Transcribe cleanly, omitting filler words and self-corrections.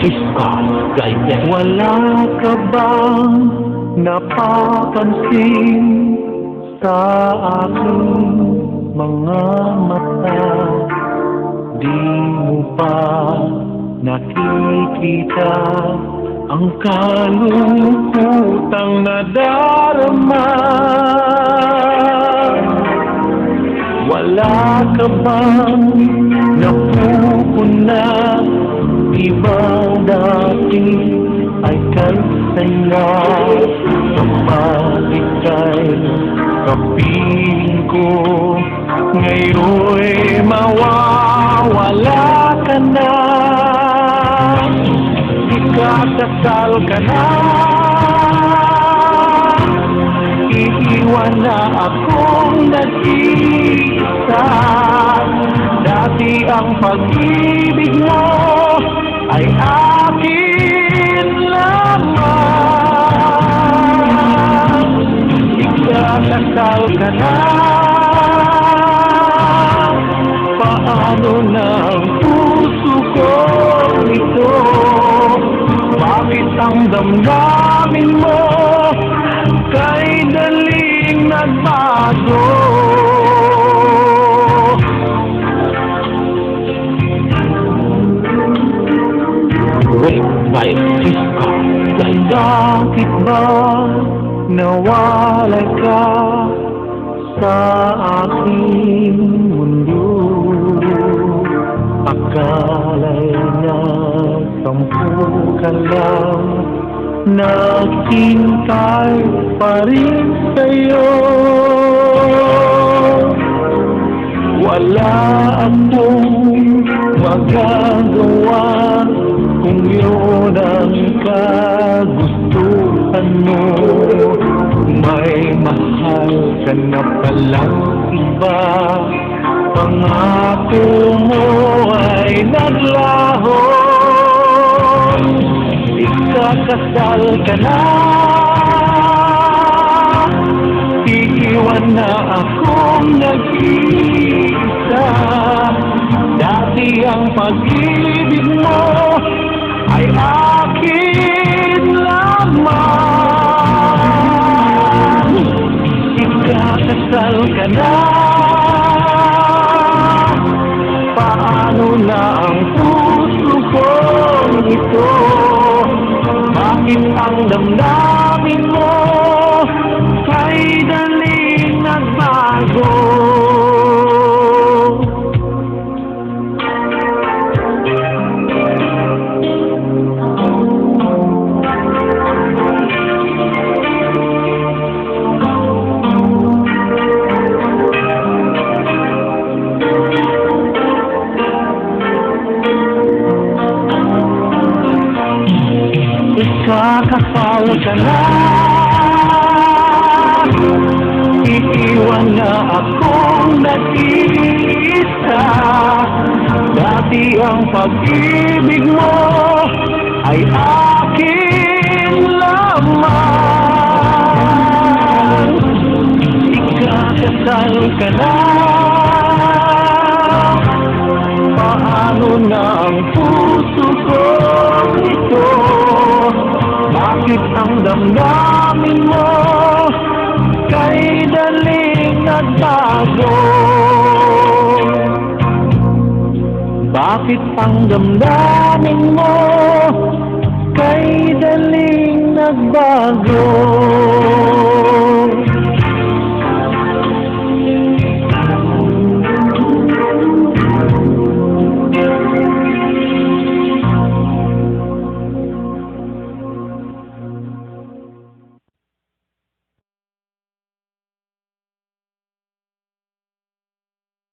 Iska, ganyan. Wala ka bang napapansin sa aking mga mata? Di mo pa nakikita ang kalungkutang nadarama? Wala ka bang napupuna? Di ba dati ay kansaya kapag ika'y kapiling ko? Ngayon'y mawawala ka na, ikakasal ka na, iiwan na akong nag-iisa. Dati ang pag-ibig mo ay akin lamang, ikakasal ka na. Paano na ang puso ko ito? Bakit ang damdamin mo kay daling nagbago? Wait, by Iska, ganyan. Bakit ba nawalay ka sa aking mundo? Akala'y nagsampu ka lang, naghintay pa rin sa'yo. Wala akong magagawa kung yun ang kagustuhan mo. May mahal ka na palang iba, pangako mo ay naglaho. Ikakasal ka na, iiwan na akong nag-iisa. Dati ang pag-ibig mo ay akin lamang, ikakasal ka na. Paano na ang puso ko ito? Bakit ang damdamin mo kay daling nagbago? Ikakasal ka na, iiwan na akong nag-iisa. Dati ang pag-ibig mo ay akin lamang, ikakasal ka na. Paano na ang puso ko ito? Bakit ang damdamin mo kay daling nagbago? Bakit ang damdamin mo kay daling nagbago?